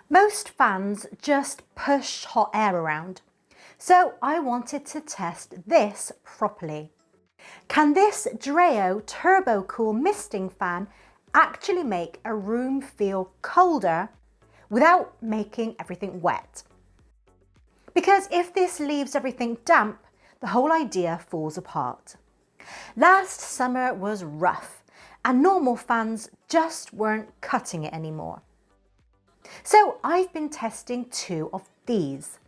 Most fans just push hot air around, so I wanted to test this properly. Can this DREO TurboCool Misting Fan actually make a room feel colder without making everything wet? Because if this leaves everything damp, the whole idea falls apart. Last summer was rough and normal fans just weren't cutting it anymore. So I've been testing two of these.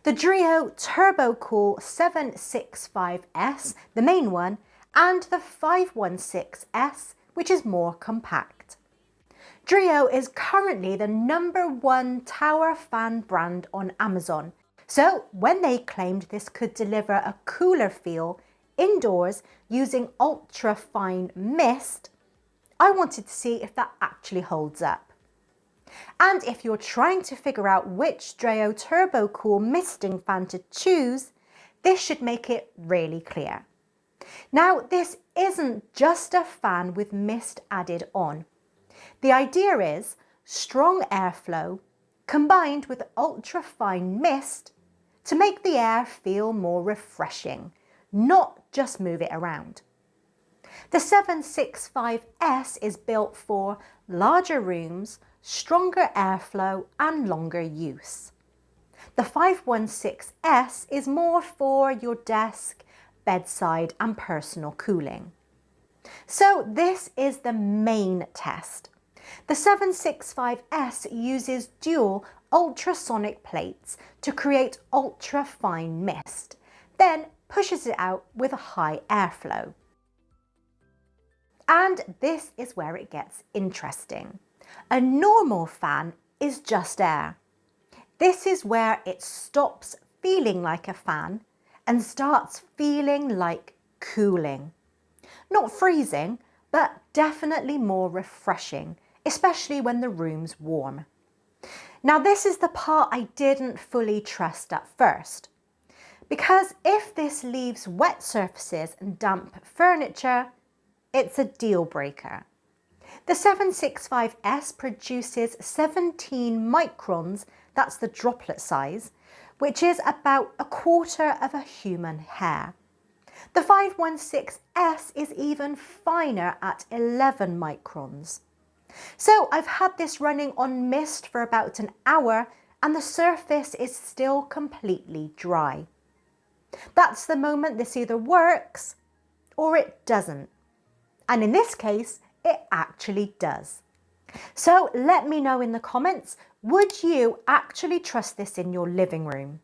The DREO TurboCool 765S, the main one, and the 516S, which is more compact. DREO is currently the #1 tower fan brand on Amazon. So when they claimed this could deliver a cooler feel indoors using ultra-fine mist, I wanted to see if that actually holds up. And if you're trying to figure out which DREO TurboCool misting fan to choose, this should make it really clear. Now, this isn't just a fan with mist added on. The idea is strong airflow combined with ultra-fine mist to make the air feel more refreshing, not just move it around. The 765S is built for larger rooms, stronger airflow and longer use. The 516S is more for your desk, bedside and personal cooling. So this is the main test. The 765S uses dual ultrasonic plates to create ultra-fine mist, then pushes it out with a high airflow. And this is where it gets interesting. A normal fan is just air. This is where it stops feeling like a fan and starts feeling like cooling. Not freezing, but definitely more refreshing, especially when the room's warm. Now this is the part I didn't fully trust at first, because if this leaves wet surfaces and damp furniture, it's a deal breaker. The 765S produces 17 microns, that's the droplet size, which is about 1/4 of a human hair. The 516S is even finer at 11 microns. So I've had this running on mist for about an hour and the surface is still completely dry. That's the moment this either works or it doesn't. And in this case, it actually does. So let me know in the comments, would you actually trust this in your living room?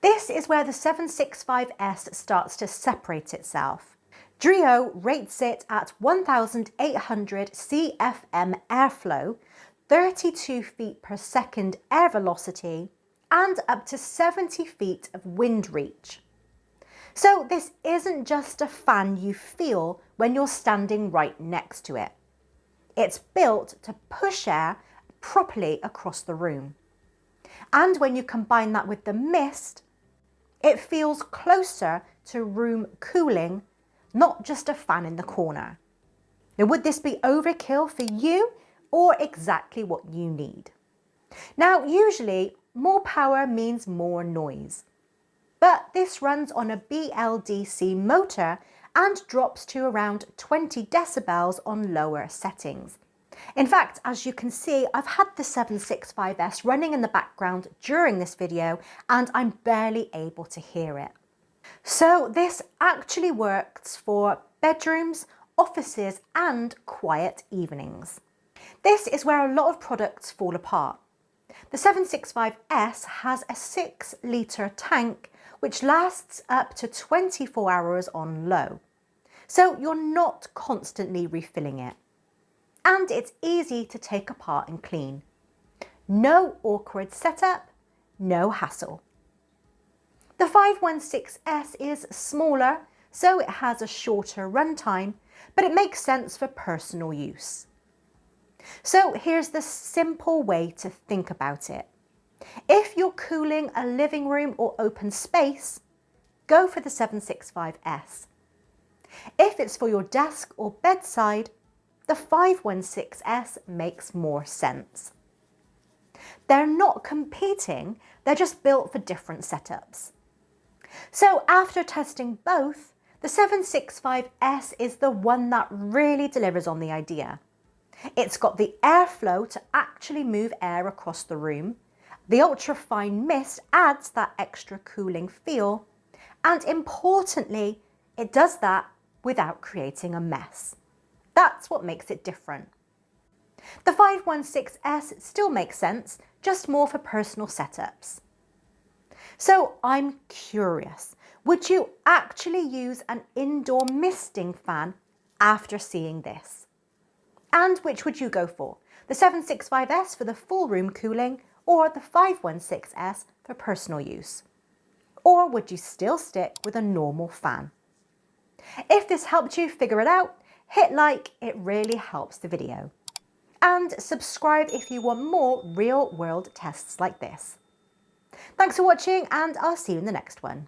This is where the 765S starts to separate itself. DREO rates it at 1,800 CFM airflow, 32 feet per second air velocity, and up to 70 feet of wind reach. So this isn't just a fan you feel when you're standing right next to it. It's built to push air properly across the room. And when you combine that with the mist, it feels closer to room cooling, not just a fan in the corner. Now, would this be overkill for you or exactly what you need? Now, usually more power means more noise, but this runs on a BLDC motor and drops to around 20 decibels on lower settings. In fact, as you can see, I've had the 765S running in the background during this video and I'm barely able to hear it. So this actually works for bedrooms, offices and quiet evenings. This is where a lot of products fall apart. The 765S has a 6-litre tank which lasts up to 24 hours on low. So you're not constantly refilling it. And it's easy to take apart and clean. No awkward setup, no hassle. The 516S is smaller, so it has a shorter runtime, but it makes sense for personal use. So here's the simple way to think about it. If you're cooling a living room or open space, go for the 765S. If it's for your desk or bedside, the 516S makes more sense. They're not competing, they're just built for different setups. So after testing both, the 765S is the one that really delivers on the idea. It's got the airflow to actually move air across the room. The ultra-fine mist adds that extra cooling feel. And importantly, it does that without creating a mess. That's what makes it different. The 516S still makes sense, just more for personal setups. So I'm curious, would you actually use an indoor misting fan after seeing this? And which would you go for? The 765S for the full room cooling or the 516S for personal use? Or would you still stick with a normal fan? If this helped you figure it out, hit like, it really helps the video. And subscribe if you want more real-world tests like this. Thanks for watching, and I'll see you in the next one.